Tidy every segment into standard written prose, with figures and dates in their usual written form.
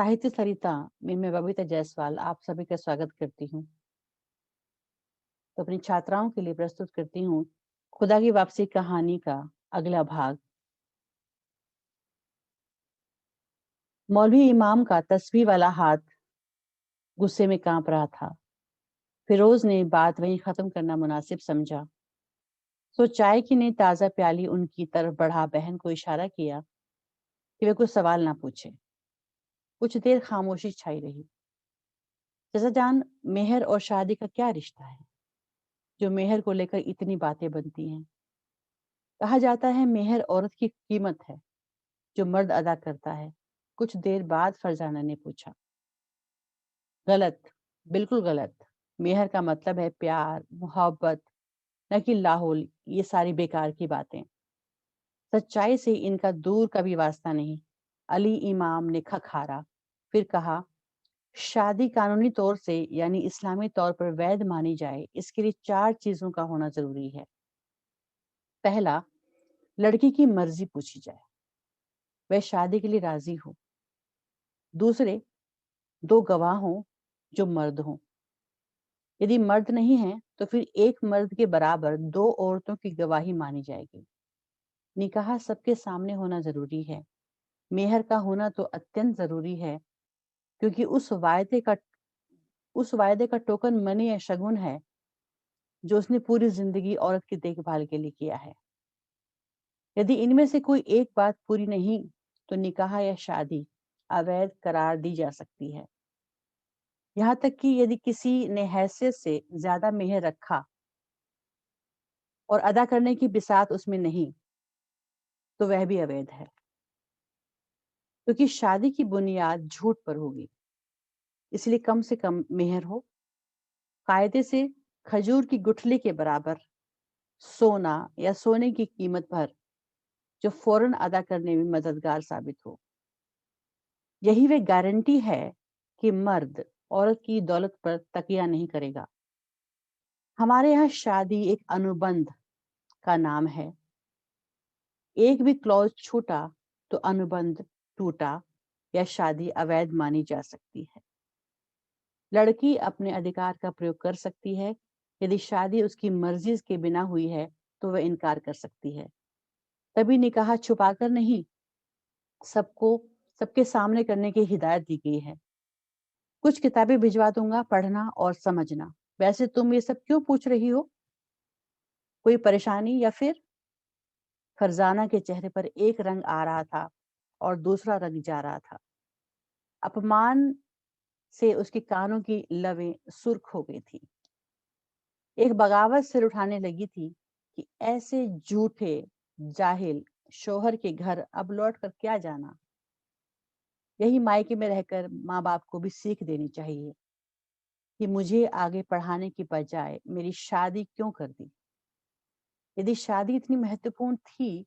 साहित्य सरिता में मैं बबीता जायसवाल आप सभी का स्वागत करती हूँ। तो अपनी छात्राओं के लिए प्रस्तुत करती हूँ खुदा की वापसी कहानी का अगला भाग। मौलवी इमाम का तस्बीह वाला हाथ गुस्से में कांप रहा था। फिरोज ने बात वहीं खत्म करना मुनासिब समझा। तो चाय की ने ताजा प्याली उनकी तरफ बढ़ा बहन को इशारा किया कि वे कुछ सवाल ना पूछे। कुछ देर खामोशी छाई रही। जैसा जान, मेहर और शादी का क्या रिश्ता है जो मेहर को लेकर इतनी बातें बनती हैं। कहा जाता है मेहर औरत की कीमत है जो मर्द अदा करता है। कुछ देर बाद फरजाना ने पूछा। गलत, बिल्कुल गलत। मेहर का मतलब है प्यार, मोहब्बत, न कि लाहौल, ये सारी बेकार की बातें। सच्चाई से इनका दूर का भी वास्ता नहीं। अली इमाम ने खखारा, फिर कहा, शादी कानूनी तौर से यानी इस्लामी तौर पर वैध मानी जाए, इसके लिए 4 चीजों का होना जरूरी है। पहला, लड़की की मर्जी पूछी जाए, वह शादी के लिए राजी हो। दूसरे, 2 गवाह हों जो मर्द हों। यदि मर्द नहीं है तो फिर एक मर्द के बराबर 2 औरतों की गवाही मानी जाएगी। निकाह सबके सामने होना जरूरी है। मेहर का होना तो अत्यंत जरूरी है, क्योंकि उस वायदे का टोकन मनी या शगुन है जो उसने पूरी जिंदगी औरत की देखभाल के लिए किया है। यदि इनमें से कोई एक बात पूरी नहीं तो निकाह या शादी अवैध करार दी जा सकती है। यहाँ तक कि यदि किसी ने हैसियत से ज्यादा मेहर रखा और अदा करने की बिसात उसमें नहीं तो वह भी अवैध है, क्योंकि शादी की बुनियाद झूठ पर होगी। इसलिए कम से कम मेहर हो। कायदे से खजूर की गुठली के बराबर सोना या सोने की कीमत पर जो फौरन अदा करने में मददगार साबित हो। यही वे गारंटी है कि मर्द औरत की दौलत पर तकिया नहीं करेगा। हमारे यहाँ शादी एक अनुबंध का नाम है। एक भी क्लॉज छूटा तो अनुबंध टूटा या शादी अवैध मानी जा सकती है। लड़की अपने अधिकार का प्रयोग कर सकती है। यदि शादी उसकी मर्जी के बिना हुई है तो वह इनकार कर सकती है। तभी निकाह छुपाकर नहीं, सबको सबके सामने करने की हिदायत दी गई है। कुछ किताबें भिजवा दूंगा, पढ़ना और समझना। वैसे तुम ये सब क्यों पूछ रही हो? कोई परेशानी या फिर? फरजाना के चेहरे पर एक रंग आ रहा था और दूसरा रंग जा रहा था। अपमान से उसके कानों की लवें सुर्ख हो गई थी। एक बगावत सिर उठाने लगी थी कि ऐसे झूठे जाहिल शोहर के घर अब लौट कर क्या जाना। यही मायके में रहकर माँ बाप को भी सीख देनी चाहिए कि मुझे आगे पढ़ाने की बजाय मेरी शादी क्यों कर दी। यदि शादी इतनी महत्वपूर्ण थी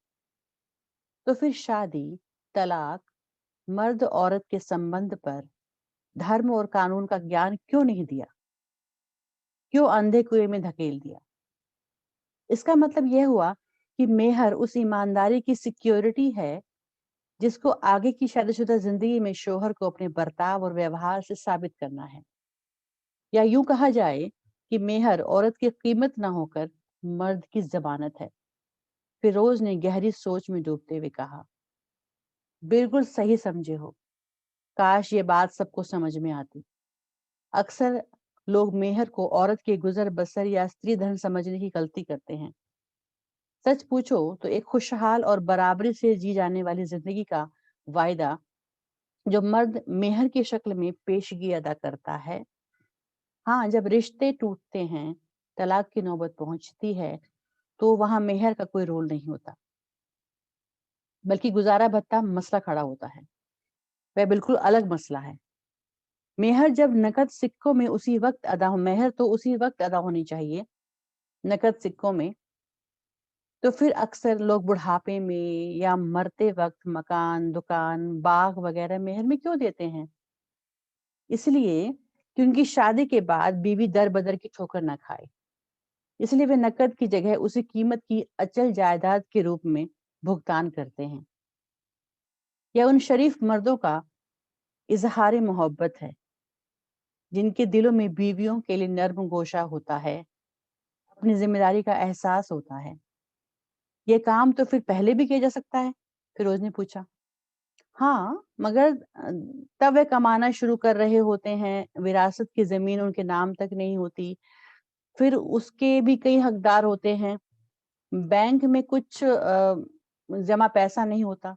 तो फिर शादी, तलाक, मर्द औरत के संबंध पर धर्म और कानून का ज्ञान क्यों नहीं दिया? क्यों अंधे कुएं में धकेल दिया? इसका मतलब यह हुआ कि मेहर उस ईमानदारी की सिक्योरिटी है जिसको आगे की शादीशुदा जिंदगी में शोहर को अपने बर्ताव और व्यवहार से साबित करना है। या यूं कहा जाए कि मेहर औरत की कीमत न होकर मर्द की जमानत है। फिरोज ने गहरी सोच में डूबते हुए कहा, बिल्कुल सही समझे हो। काश ये बात सबको समझ में आती। अक्सर लोग मेहर को औरत के गुजर बसर या स्त्री धन समझने की गलती करते हैं। सच पूछो तो एक खुशहाल और बराबरी से जी जाने वाली जिंदगी का वायदा जो मर्द मेहर की शक्ल में पेशगी अदा करता है, हाँ, जब रिश्ते टूटते हैं, तलाक की नौबत पहुंचती है, तो वहां मेहर का कोई रोल नहीं होता, बल्कि गुजारा भत्ता मसला खड़ा होता है। वह बिल्कुल अलग मसला है। मेहर जब नकद सिक्कों में उसी वक्त अदा हो, मेहर तो उसी वक्त अदा होनी चाहिए नकद सिक्कों में, तो फिर अक्सर लोग बुढ़ापे में या मरते वक्त मकान, दुकान, बाग वगैरह मेहर में क्यों देते हैं? इसलिए क्योंकि शादी के बाद बीवी दर बदर की ठोकर ना खाए। इसलिए वे नकद की जगह उसी कीमत की अचल जायदाद के रूप में भुगतान करते हैं। या उन शरीफ मर्दों का اظہار محبت ہے، جن کے دلوں میں بیویوں کے لیے نرم گوشہ ہوتا ہے، اپنی ذمہ داری کا احساس ہوتا ہے۔ یہ کام تو پھر پہلے بھی کیا جا سکتا ہے؟ فیروز نے پوچھا۔ ہاں، مگر تب وہ کمانا شروع کر رہے ہوتے ہیں، وراثت کی زمین ان کے نام تک نہیں ہوتی، پھر اس کے بھی کئی حقدار ہوتے ہیں، بینک میں کچھ جمع پیسہ نہیں ہوتا۔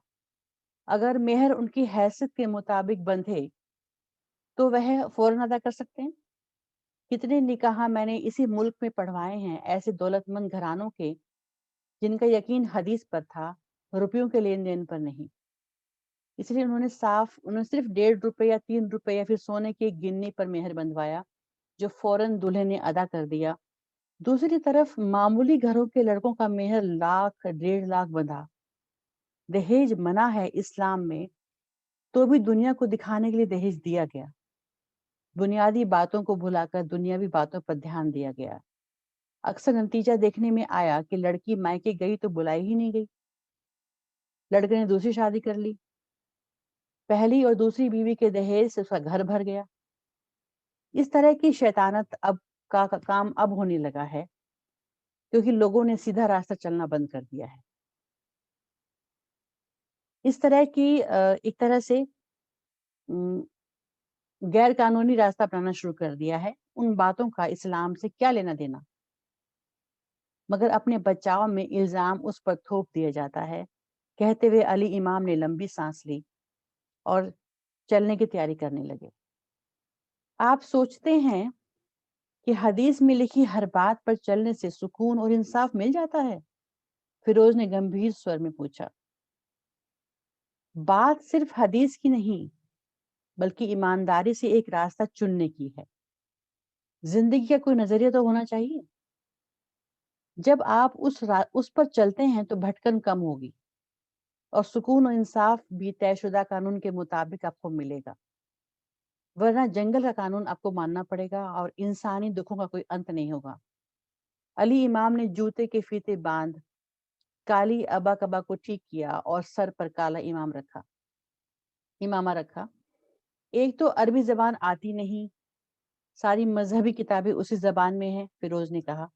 اگر مہر ان کی حیثیت کے مطابق بندھے تو وہ فوراً ادا کر سکتے ہیں۔ کتنے نکاح میں نے اسی ملک میں پڑھوائے ہیں، ایسے دولت مند گھرانوں کے جن کا یقین حدیث پر تھا، روپیوں کے لین دین پر نہیں۔ اس لیے انہوں نے صرف 1.5 روپے یا 3 روپے یا پھر سونے کی ایک گنی پر مہر بندھوایا، جو فوراً دلہے نے ادا کر دیا۔ دوسری طرف معمولی گھروں کے لڑکوں کا مہر 1,00,000 1,50,000 بندھا۔ دہیج منع ہے اسلام میں، تو بھی دنیا کو دکھانے کے لیے دہیج دیا گیا۔ بنیادی باتوں کو بھلا کر دنیاوی باتوں پر دھیان دیا گیا۔ اکثر نتیجہ دیکھنے میں آیا کہ لڑکی مائکے گئی تو بلائی ہی نہیں گئی، لڑکے نے دوسری شادی کر لی، پہلی اور دوسری بیوی کے دہیج سے اس کا گھر بھر گیا۔ اس طرح کی شیطانت کا کام اب ہونے لگا ہے، کیونکہ لوگوں نے سیدھا راستہ چلنا بند کر دیا ہے۔ اس طرح کی ایک طرح سے غیر قانونی راستہ اپنانا شروع کر دیا ہے۔ ان باتوں کا اسلام سے کیا لینا دینا؟ مگر اپنے بچاؤ میں الزام اس پر تھوپ دیا جاتا ہے۔ کہتے ہوئے علی امام نے لمبی سانس لی اور چلنے کی تیاری کرنے لگے۔ آپ سوچتے ہیں کہ حدیث میں لکھی ہر بات پر چلنے سے سکون اور انصاف مل جاتا ہے؟ فیروز نے گمبھیر سور میں پوچھا۔ بات صرف حدیث کی نہیں، بلکہ ایمانداری سے ایک راستہ چننے کی ہے۔ زندگی کا کوئی نظریہ تو ہونا چاہیے۔ جب آپ اس پر چلتے ہیں تو بھٹکن کم ہوگی، اور سکون و انصاف بھی طے شدہ قانون کے مطابق آپ کو ملے گا، ورنہ جنگل کا قانون آپ کو ماننا پڑے گا اور انسانی دکھوں کا کوئی انت نہیں ہوگا۔ علی امام نے جوتے کے فیتے باندھ کالی ابا کبا کو ٹھیک کیا اور سر پر کالا امامہ رکھا۔ ایک تو عربی زبان آتی نہیں، ساری مذہبی کتابیں اسی زبان میں ہیں، فیروز نے کہا۔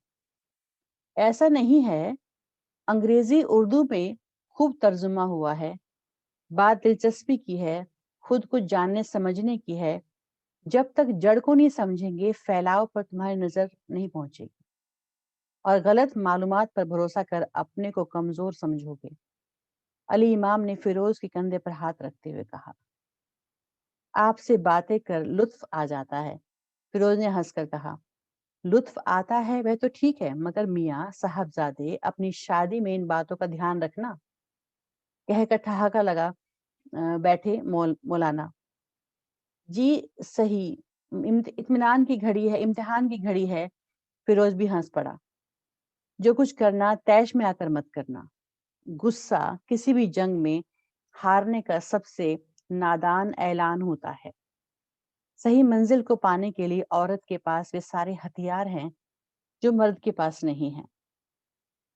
ایسا نہیں ہے، انگریزی اردو میں خوب ترجمہ ہوا ہے۔ بات دلچسپی کی ہے، خود کو جاننے سمجھنے کی ہے۔ جب تک جڑ کو نہیں سمجھیں گے، پھیلاؤ پر تمہاری نظر نہیں پہنچے گی، اور غلط معلومات پر بھروسہ کر اپنے کو کمزور سمجھو گے۔ علی امام نے فیروز کے کندھے پر ہاتھ رکھتے ہوئے کہا۔ آپ سے باتیں کر لطف آ جاتا ہے، فیروز نے ہنس کر کہا۔ لطف آتا ہے وہ تو ٹھیک ہے، مگر میاں صاحبزادے اپنی شادی میں ان باتوں کا دھیان رکھنا۔ کہہ کر ٹھہکا لگا بیٹھے مولانا۔ جی صحیح، اطمینان کی گھڑی ہے، امتحان کی گھڑی ہے۔ فیروز بھی ہنس پڑا۔ جو کچھ کرنا تیش میں آ کر مت کرنا۔ غصہ کسی بھی جنگ میں ہارنے کا سب سے نادان اعلان ہوتا ہے۔ صحیح منزل کو پانے کے لیے عورت کے پاس وہ سارے ہتھیار ہیں جو مرد کے پاس نہیں ہیں۔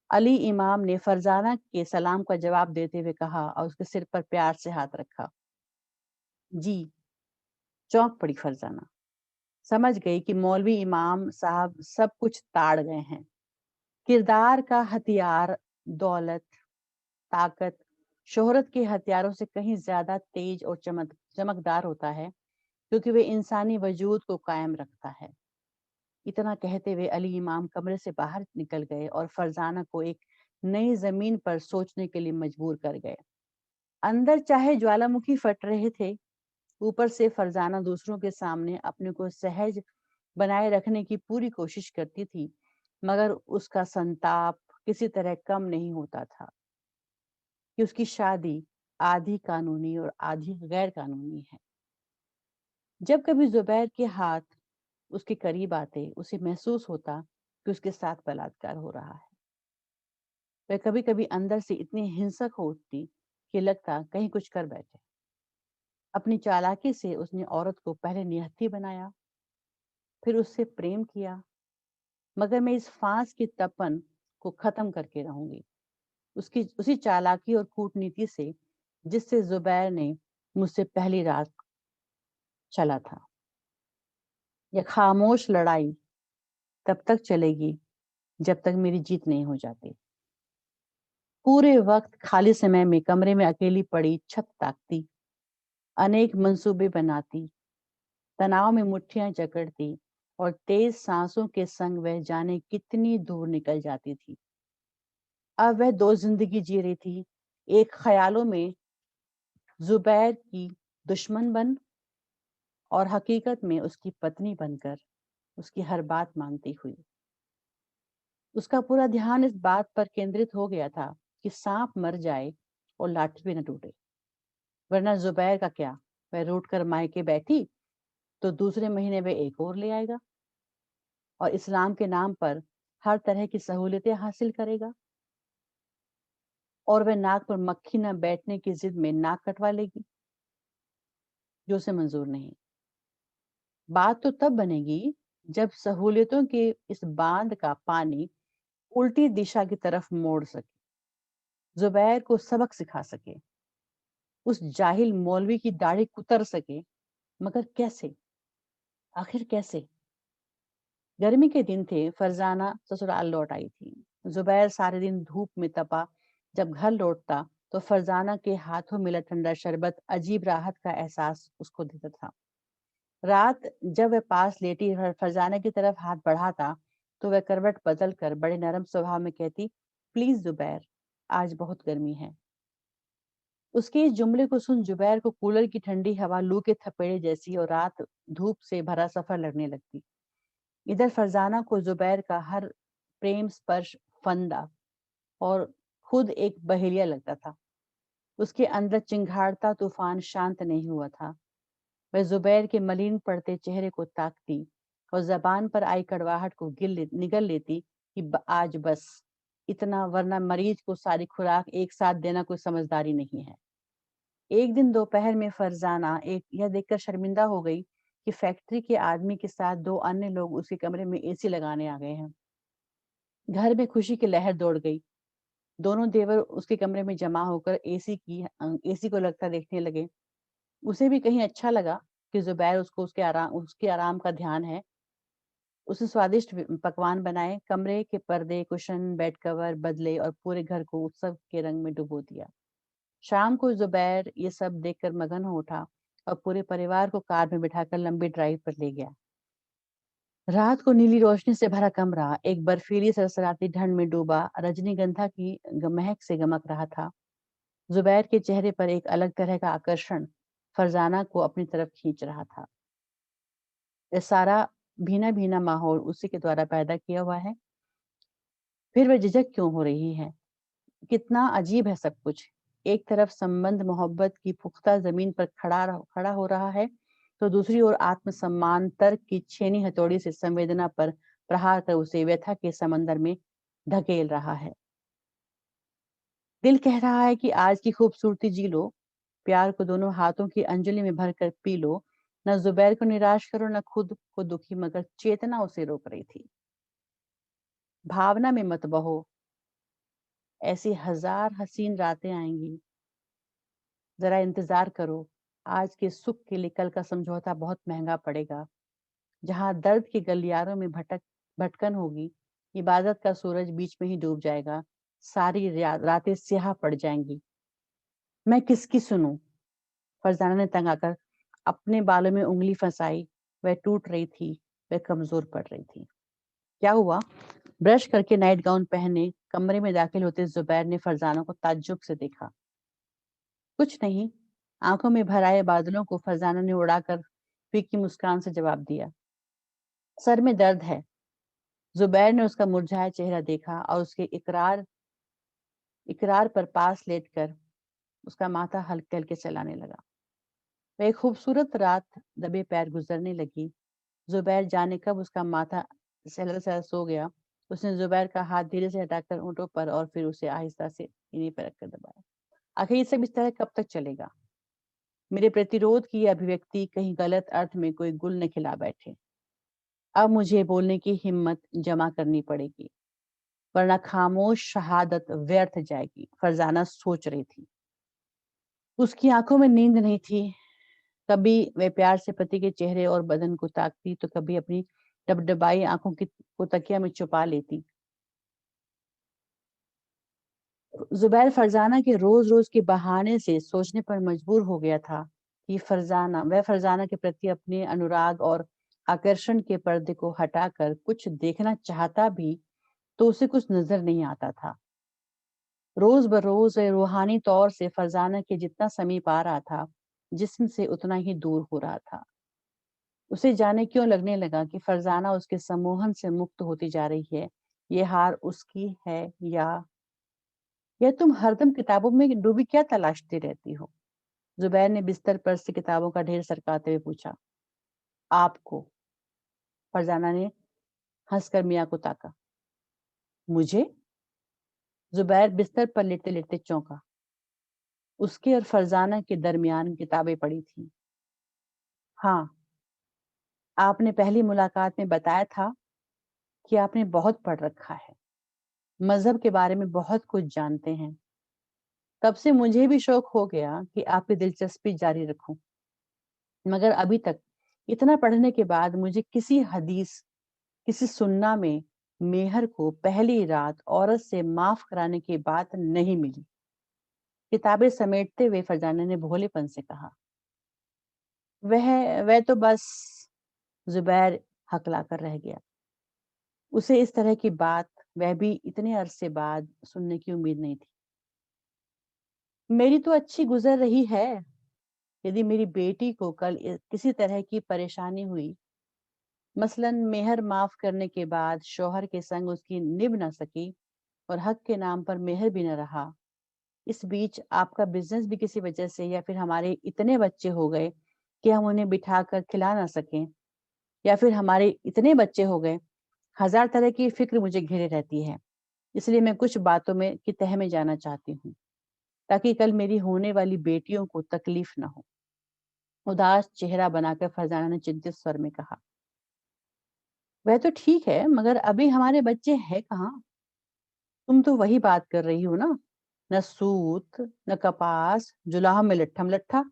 علی امام نے فرزانہ کے سلام کا جواب دیتے ہوئے کہا اور اس کے سر پر پیار سے ہاتھ رکھا۔ جی۔ چونک پڑی فرزانہ، سمجھ گئی کہ مولوی امام صاحب سب کچھ تاڑ گئے ہیں۔ کردار کا ہتھیار دولت، طاقت، شہرت کے ہتھیاروں سے کہیں زیادہ تیز اور چمکدار ہوتا ہے، کیونکہ وہ انسانی وجود کو قائم رکھتا ہے۔ اتنا کہتے ہوئے علی امام کمرے سے باہر نکل گئے اور فرزانہ کو ایک نئی زمین پر سوچنے کے لیے مجبور کر گئے۔ اندر چاہے جوالا مکھی پھٹ رہے تھے، اوپر سے فرزانہ دوسروں کے سامنے اپنے کو سہج بنائے رکھنے کی پوری کوشش کرتی تھی، مگر اس کا سنتاپ کسی طرح کم نہیں ہوتا تھا کہ اس کی شادی آدھی قانونی اور آدھی غیر قانونی ہے۔ جب کبھی زبیر کے ہاتھ اس کے قریب آتے، اسے محسوس ہوتا کہ اس کے ساتھ بلاತ್کار ہو رہا ہے۔ وہ کبھی کبھی اندر سے اتنی ہنسک ہو اٹھتی کہ لگتا کہیں کچھ کر بیٹھے۔ اپنی چالاکی سے اس نے عورت کو پہلے نہتھی بنایا، پھر اس سے پریم کیا، مگر میں اس فانس کی تپن کو ختم کر کے رہوں گی، اسی چالاکی اور کورٹنیتی سے جس سے زبیر نے مجھ سے پہلی رات चला था। यह खामोश लड़ाई तब तक चलेगी जब तक मेरी जीत नहीं हो जाती। पूरे वक्त खाली समय में कमरे में अकेली पड़ी छत ताकती, अनेक मंसूबे बनाती, तनाव में मुट्ठियां जकड़ती और तेज सांसों के संग वह जाने कितनी दूर निकल जाती थी। अब वह दो जिंदगी जी रही थी, एक ख्यालों में जुबैर की दुश्मन बन और हकीकत में उसकी पत्नी बनकर उसकी हर बात मानती हुई। उसका पूरा ध्यान इस बात पर केंद्रित हो गया था कि सांप मर जाए और लाठी भी न टूटे, वरना जुबैर का क्या, वह रूठ कर मायके बैठी तो दूसरे महीने वह एक और ले आएगा और इस्लाम के नाम पर हर तरह की सहूलियतें हासिल करेगा, और वह नाक पर मक्खी न बैठने की जिद में नाक कटवा लेगी, जो उसे मंजूर नहीं। बात तो तब बनेगी जब सहूलियतों के इस बांध का पानी उल्टी दिशा की तरफ मोड़ सके, जुबैर को सबक सिखा सके, उस जाहिल मौलवी की दाढ़ी कुतर सके। मगर कैसे, आखिर कैसे? गर्मी के दिन थे, फरजाना ससुराल लौट आई थी। जुबैर सारे दिन धूप में तपा जब घर लौटता तो फरजाना के हाथों मिला ठंडा शरबत अजीब राहत का एहसास उसको देता था। रात जब वह पास लेटी फरजाना की तरफ हाथ बढ़ाता तो वह करवट बदल कर बड़े नरम स्वभाव में कहती, प्लीज जुबैर, आज बहुत गर्मी है। उसके इस जुमले को सुन जुबैर को कूलर की ठंडी हवा लू के थपेड़े जैसी और रात धूप से भरा सफर लगने लगती। इधर फरजाना को जुबैर का हर प्रेम स्पर्श फंदा और खुद एक बहेलिया लगता था। उसके अंदर चिंगाड़ता तूफान शांत नहीं हुआ था। वह जुबैर के मलिन पड़ते चेहरे को ताकती और जबान पर आई कड़वाहट को निगल लेती कि आज बस इतना, वरना मरीज को सारी खुराक एक साथ देना कोई समझदारी नहीं है। एक दिन दोपहर में फरजाना यह देखकर शर्मिंदा हो गई कि फैक्ट्री के आदमी के साथ दो अन्य लोग उसके कमरे में एसी लगाने आ गए हैं। घर में खुशी की लहर दौड़ गई। दोनों देवर उसके कमरे में जमा होकर एसी को लगता देखने लगे। उसे भी कहीं अच्छा लगा कि जुबैर उसके आराम का ध्यान है। उसने स्वादिष्ट पकवान बनाए, कमरे के पर्दे, कुशन, बेड कवर बदले और पूरे घर को उत्सव के रंग में डुबो दिया। शाम को जुबैर ये सब देखकर मगन हो उठा और पूरे परिवार को कार में बिठाकर लंबी ड्राइव पर ले गया। रात को नीली रोशनी से भरा कमरा एक बर्फीली सरसराती ठंड में डूबा रजनीगंधा की महक से गमक रहा था। जुबैर के चेहरे पर एक अलग तरह का आकर्षण फरजाना को अपनी तरफ खींच रहा था। ये सारा भीना भीना माहौल उसी के द्वारा पैदा किया हुआ है। फिर वह झिझक क्यों हो रही है? कितना अजीब है सब कुछ। एक तरफ संबंध मोहब्बत की पुख्ता जमीन पर खड़ा हो रहा है तो दूसरी ओर आत्मसम्मान तर्क की छेनी हथौड़ी से संवेदना पर प्रहार कर उसे व्यथा के समंदर में ढकेल रहा है। दिल कह रहा है कि आज की खूबसूरती जी लो, प्यार को दोनों हाथों की अंजलि में भरकर पी लो। न जुबैर को निराश करो, न खुद को दुखी, मगर चेतना उसे रोक रही थी। भावना में मत बहो, ऐसी हजार हसीन रातें आएंगी, जरा इंतजार करो। आज के सुख के लिए कल का समझौता बहुत महंगा पड़ेगा। जहां दर्द के गलियारों में भटकन होगी, इबादत का सूरज बीच में ही डूब जाएगा, सारी रातें स्याह पड़ जाएंगी। मैं किसकी सुनूं? फरजाना ने तंग आकर अपने बालों में उंगली फंसाई। वह टूट रही थी, वह कमजोर पड़ रही थी। क्या हुआ? ब्रश करके नाइट गाउन पहने कमरे में दाखिल होते जुबैर ने फरजाना को ताज्जुब से देखा। कुछ नहीं, आंखों में भर आए बादलों को फरजाना ने उड़ाकर फीकी मुस्कान से जवाब दिया। सर में दर्द है। जुबैर ने उसका मुरझाया चेहरा देखा और उसके इकरार पर पास लेटकर उसका माथा हल्के हल्के चलाने लगा। वह एक खूबसूरत रात दबे पैर गुजरने लगी। जुबैर जाने कब उसका माथा सहला सहला सो गया। उसने जुबैर का हाथ धीरे से हटाकर होंठों पर और फिर उसे आहिस्ता से इन्हीं पर रखकर दबाया। आखिर ये सब इस तरह कब तक चलेगा? मेरे प्रतिरोध की अभिव्यक्ति कहीं गलत अर्थ में कोई गुल न खिला बैठे। अब मुझे बोलने की हिम्मत जमा करनी पड़ेगी, वरना खामोश शहादत व्यर्थ जाएगी, फरजाना सोच रही थी। उसकी आंखों में नींद नहीं थी, कभी वह प्यार से पति के चेहरे और बदन को ताकती तो कभी अपनी डबडबाई आंखों को तकिया में छुपा लेती। जुबैर फरजाना के रोज रोज के बहाने से सोचने पर मजबूर हो गया था कि फरजाना के प्रति अपने अनुराग और आकर्षण के पर्दे को हटाकर कुछ देखना चाहता भी तो उसे कुछ नजर नहीं आता था। रोज बरोज वह रूहानी तौर से फरजाना के जितना समीप आ रहा था, जिस्म से उतना ही दूर हो रहा था। उसे जाने क्यों लगने लगा कि फरजाना उसके सम्मोहन से मुक्त होती जा रही है। ये हार उसकी है या तुम हरदम किताबों में डूबी क्या तलाशती रहती हो? जुबैर ने बिस्तर पर से किताबों का ढेर सरकाते हुए पूछा। आपको। फरजाना ने हंसकर मियाँ को ताका। मुझे? जुबैर बिस्तर पर लेटे लेटे चौंका। उसके और फरजाना के दरमियान किताबें पड़ी थी। हाँ, आपने पहली मुलाकात में बताया था कि आपने बहुत पढ़ रखा है, मजहब के बारे में बहुत कुछ जानते हैं। तब से मुझे भी शौक हो गया कि आपकी दिलचस्पी जारी रखूं, मगर अभी तक इतना पढ़ने के बाद मुझे किसी हदीस, किसी सुन्ना में मेहर को पहली रात औरत से माफ कराने की बात नहीं मिली। किताबें समेटते हुए फरजाना ने भोलेपन से कहा। वह तो बस। जुबैर हकला कर रह गया। उसे इस तरह की बात, वह भी इतने अरसे बाद, सुनने की उम्मीद नहीं थी। मेरी तो अच्छी गुजर रही है। यदि मेरी बेटी को कल किसी तरह की परेशानी हुई, मसलन मेहर माफ करने के बाद शौहर के संग उसकी निभ न सकी और हक के नाम पर मेहर भी न रहा, इस बीच आपका बिजनेस भी किसी वजह से या फिर हमारे इतने बच्चे हो गए कि हम उन्हें बिठाकर खिला ना सकें, या फिर हमारे इतने बच्चे हो गए, हजार तरह की फिक्र मुझे घेरे रहती है। इसलिए मैं कुछ बातों में की तह में जाना चाहती हूँ, ताकि कल मेरी होने वाली बेटियों को तकलीफ न हो। उदास चेहरा बनाकर फरजाना ने चिंतित स्वर में कहा। वह तो ठीक है, मगर अभी हमारे बच्चे हैं कहाँ? तुम तो वही बात कर रही हो ना, न सूत न कपास, जुलाह में लट्ठम लट्ठा।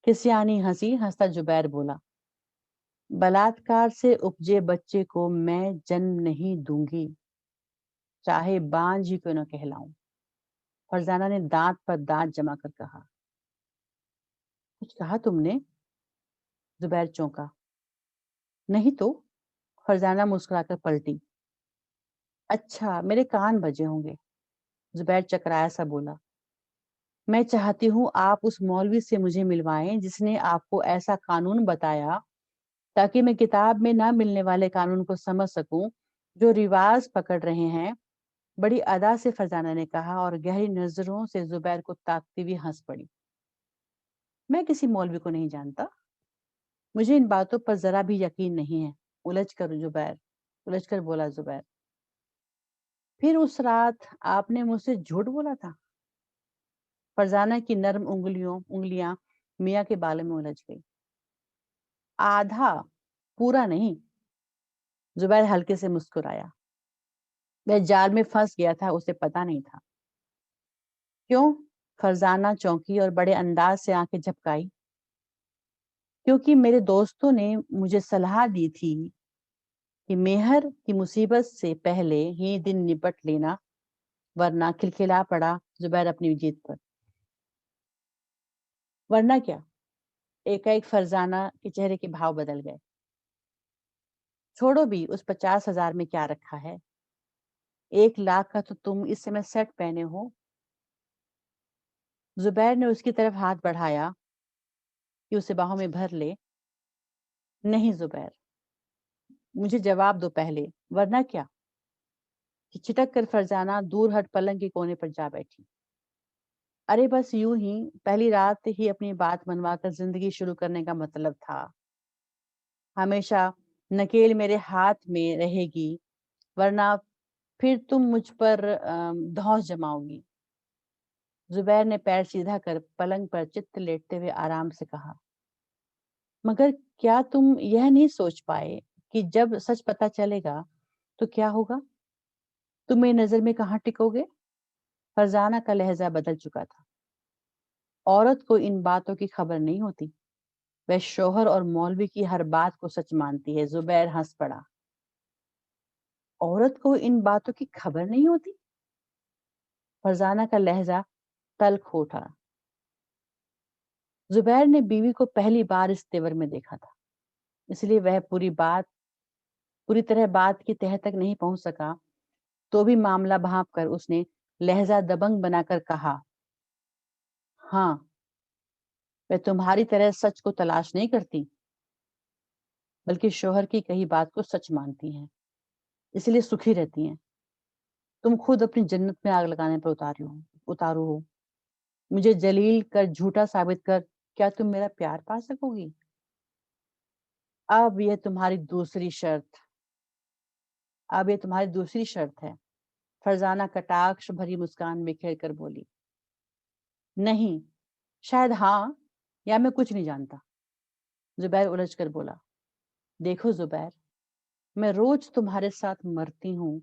खिसियानी हंसी हंसता जुबैर बोला। बलात्कार से उपजे बच्चे को मैं जन्म नहीं दूंगी, चाहे बांझ ही क्यों न कहलाऊं। फरजाना ने दांत पर दांत जमा कर कहा। कुछ कहा तुमने? जुबैर चौंका। नहीं तो। फरजाना मुस्कुराकर पलटी। अच्छा, मेरे कान बजे होंगे। जुबैर चकराया सा बोला। मैं चाहती हूँ आप उस मौलवी से मुझे मिलवाएं जिसने आपको ऐसा कानून बताया, ताकि मैं किताब में ना मिलने वाले कानून को समझ सकूं जो रिवाज पकड़ रहे हैं। बड़ी अदा से फरजाना ने कहा और गहरी नजरों से जुबैर को ताकती हुई हंस पड़ी। मैं किसी मौलवी को नहीं जानता। मुझे इन बातों पर जरा भी यकीन नहीं है। उलझ कर बोला जुबैर। फिर उस रात आपने मुझसे झूठ बोला था? फरजाना की नर्म उंगलियां मियाँ के बालों में उलझ गई। आधा, पूरा नहीं। जुबैर हल्के से मुस्कुराया। वह जाल में फंस गया था, उसे पता नहीं था। क्यों? फरजाना चौंकी और बड़े अंदाज से आंखें झपकाई। क्योंकि मेरे दोस्तों ने मुझे सलाह दी थी कि मेहर की मुसीबत से पहले ही दिन निपट लेना, वरना खिलखिला पड़ा जुबैर अपनी जीत पर। वरना क्या? एकाएक फरजाना के चेहरे के भाव बदल गए। छोड़ो भी, उस 50,000 में क्या रखा है? 1 लाख का तो तुम इस समय सेट पहने हो। जुबैर ने उसकी तरफ हाथ बढ़ाया कि उसे बाहों में भर ले। नहीं जुबैर, मुझे जवाब दो पहले, वरना क्या? छिटक कर फरजाना दूर हट पलंग के कोने पर जा बैठी। अरे बस यूं ही, पहली रात ही अपनी बात मनवाकर जिंदगी शुरू करने का मतलब था। हमेशा नकेल मेरे हाथ में रहेगी, वरना फिर तुम मुझ पर धौंस जमाओगी। जुबैर ने पैर सीधा कर पलंग पर चित्त लेटते हुए आराम से कहा। मगर क्या तुम यह नहीं सोच पाए कि जब सच पता चलेगा तो क्या होगा? तुम मेरी नजर में कहाँ टिकोगे? फरजाना का लहजा बदल चुका था। औरत को इन बातों की खबर नहीं होती। वह शौहर और मौलवी की हर बात को सच मानती है। जुबैर हंस पड़ा। औरत को इन बातों की खबर नहीं होती? फरजाना का लहजा तल्ख हो उठा। जुबैर ने बीवी को पहली बार इस तेवर में देखा था, इसलिए वह पूरी तरह बात की तह तक नहीं पहुंच सका। तो भी मामला भांप कर उसने लहजा दबंग बनाकर कहा, हाँ, वह तुम्हारी तरह सच को तलाश नहीं करती, बल्कि शौहर की कही बात को सच मानती हैं, इसलिए सुखी रहती हैं। तुम खुद अपनी जन्नत में आग लगाने पर उतारू हो। मुझे जलील कर झूठा साबित कर क्या तुम मेरा प्यार पा सकोगी? अब यह तुम्हारी दूसरी शर्त अब ये तुम्हारी दूसरी शर्त है। फरजाना कटाक्ष भरी मुस्कान बिखेर कर बोली, नहीं, शायद हाँ, या मैं कुछ नहीं जानता। जुबैर उलझ कर बोला, देखो जुबैर, मैं रोज तुम्हारे साथ मरती हूँ।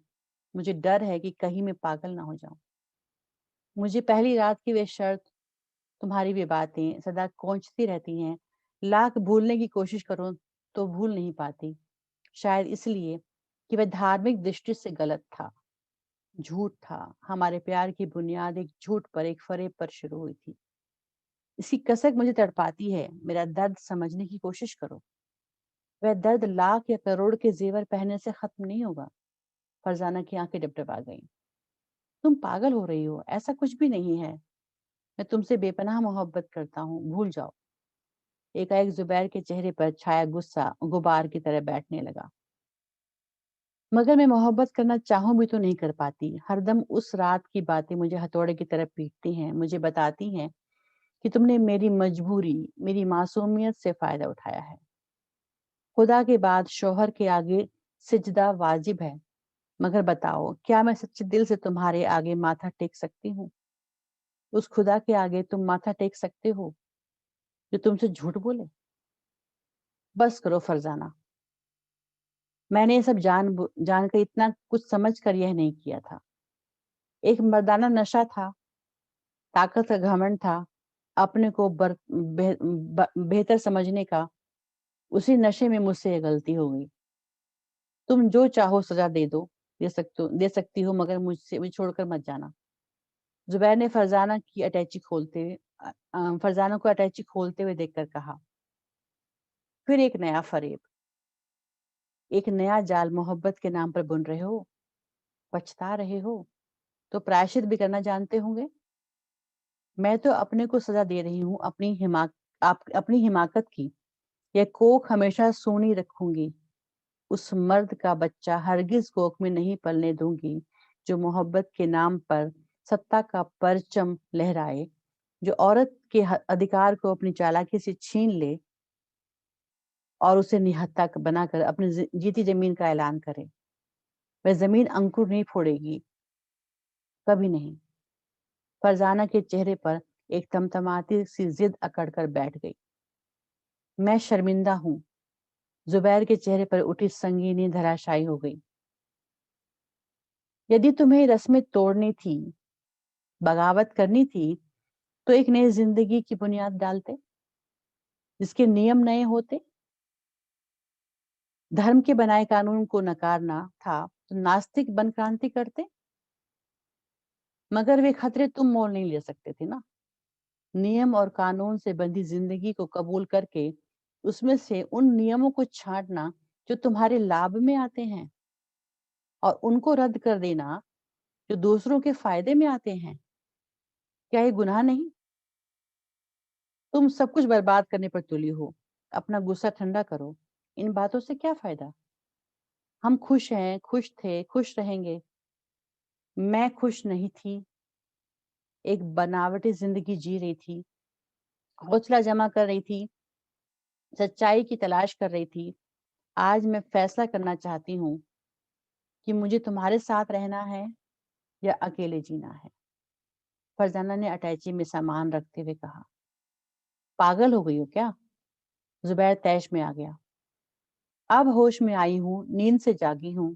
मुझे डर है कि कहीं मैं पागल ना हो जाऊं। मुझे पहली रात की वे शर्त, तुम्हारी वे बातें सदा कोंचती रहती हैं। लाख भूलने की कोशिश करो तो भूल नहीं पाती। शायद इसलिए कि वह धार्मिक दृष्टि से गलत था, झूठ था। हमारे प्यार की बुनियाद एक झूठ पर, एक फरेब पर शुरू हुई थी। इसकी कसक मुझे तड़पाती है। मेरा दर्द समझने की कोशिश करो। वह दर्द लाख या करोड़ के जेवर पहनने से खत्म नहीं होगा। फरजाना की आंखें डबडबा गईं। तुम पागल हो रही हो, ऐसा कुछ भी नहीं है। मैं तुमसे बेपनाह मोहब्बत करता हूँ, भूल जाओ। एकाएक जुबैर के चेहरे पर छाया गुस्सा गुबार की तरह बैठने लगा। मगर मैं मोहब्बत करना चाहूं भी तो नहीं कर पाती। हरदम उस रात की बातें मुझे हथौड़े की तरह पीटती हैं, मुझे बताती हैं कि तुमने मेरी मजबूरी, मेरी मासूमियत से फायदा उठाया है। खुदा के बाद शौहर के आगे सिजदा वाजिब है, मगर बताओ, क्या मैं सच्चे दिल से तुम्हारे आगे माथा टेक सकती हूँ? उस खुदा के आगे तुम माथा टेक सकते हो जो तुमसे झूठ बोले? बस करो फरजाना, मैंने ये सब जानकर, इतना कुछ समझ कर यह नहीं किया था। एक मर्दाना नशा था, ताकत का घमंड था, अपने को बेहतर समझने का। उसी नशे में मुझसे ये गलती हो गई। तुम जो चाहो सजा दे सकती हो, मगर मुझे छोड़कर मत जाना। जुबैर ने फरजाना को अटैची खोलते हुए देखकर कहा, फिर एक नया फरेब, एक नया जाल मोहब्बत के नाम पर बुन रहे हो। पछता रहे हो तो प्रायश्चित भी करना जानते होंगे। मैं तो अपने को सजा दे रही हूँ, अपनी हिमाकत की। यह कोख हमेशा सोनी रखूंगी। उस मर्द का बच्चा हरगिज कोख में नहीं पलने दूंगी जो मोहब्बत के नाम पर सत्ता का परचम लहराए, जो औरत के अधिकार को अपनी चालाकी से छीन ले और उसे निहत्था बनाकर अपनी जीती जमीन का ऐलान करे। वह जमीन अंकुर नहीं फोड़ेगी, कभी नहीं। फरजाना के चेहरे पर एक तमतमाती सी जिद अकड़ कर बैठ गई। मैं शर्मिंदा हूँ। जुबैर के चेहरे पर उठी संगीनी धराशायी हो गई। यदि तुम्हें रस्में तोड़नी थी, बगावत करनी थी, तो एक नई जिंदगी की बुनियाद डालते, जिसके नियम नए होते। धर्म के बनाए कानून को नकारना था तो नास्तिक बन क्रांति करते। मगर वे खतरे तुम मोल नहीं ले सकते थे ना। नियम और कानून से बंधी जिंदगी को कबूल करके उसमें से उन नियमों को छांटना जो तुम्हारे लाभ में आते हैं, और उनको रद्द कर देना जो दूसरों के फायदे में आते हैं। क्या ये गुनाह नहीं? तुम सब कुछ बर्बाद करने पर तुली हो। अपना गुस्सा ठंडा करो। इन बातों से क्या फायदा? हम खुश हैं, खुश थे, खुश रहेंगे। मैं खुश नहीं थी। एक बनावटी जिंदगी जी रही थी, हौसला जमा कर रही थी, सच्चाई की तलाश कर रही थी। आज मैं फैसला करना चाहती हूँ कि मुझे तुम्हारे साथ रहना है या अकेले जीना है। फरजाना ने अटैची में सामान रखते हुए कहा, पागल हो गई हो क्या? जुबैर तैश में आ गया। अब होश में आई हूँ, नींद से जागी हूँ।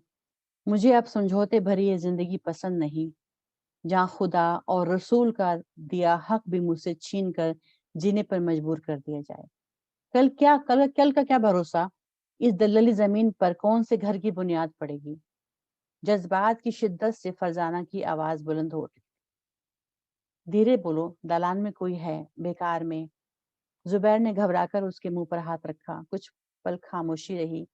मुझे अब समझौते भरी ये जिंदगी पसंद नहीं, जहाँ खुदा और रसूल का दिया हक भी मुझसे छीन कर जीने पर मजबूर कर दिया जाए। कल का क्या भरोसा, इस दलदली जमीन पर कौन से घर की बुनियाद पड़ेगी। जज्बात की शिद्दत से फरजाना की आवाज बुलंद हो उठी। धीरे बोलो, दालान में कोई है, बेकार में। जुबैर ने घबराकर उसके मुंह पर हाथ रखा। कुछ पल खामोशी रही।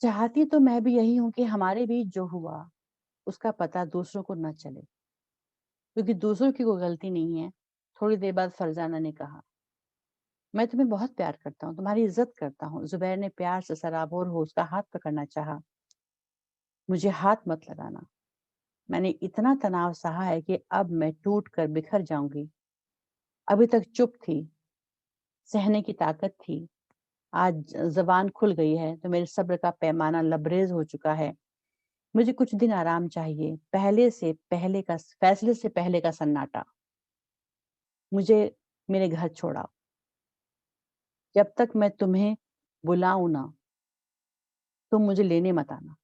चाहती तो मैं भी यही हूं कि हमारे बीच जो हुआ उसका पता दूसरों को न चले, क्योंकि दूसरों की कोई गलती नहीं है। थोड़ी देर बाद फरजाना ने कहा, मैं तुम्हें बहुत प्यार करता हूँ, तुम्हारी इज्जत करता हूँ। जुबैर ने प्यार से सराबोर हो उसका हाथ पकड़ना चाहा। मुझे हाथ मत लगाना, मैंने इतना तनाव सहा है कि अब मैं टूट कर बिखर जाऊंगी। अभी तक चुप थी, सहने की ताकत थी, आज जबान खुल गई है तो मेरे सब्र का पैमाना लबरेज हो चुका है। मुझे कुछ दिन आराम चाहिए, फैसले से पहले का सन्नाटा। मुझे मेरे घर छोड़ाओ, जब तक मैं तुम्हें बुलाऊं ना तुम मुझे लेने मत आना।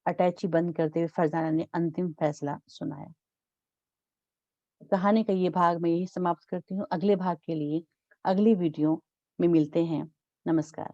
अटैची बंद करते हुए फरजाना ने अंतिम फैसला सुनाया। कहानी का ये भाग मैं यही समाप्त करती हूँ। अगले भाग के लिए अगली वीडियो में मिलते हैं। नमस्कार।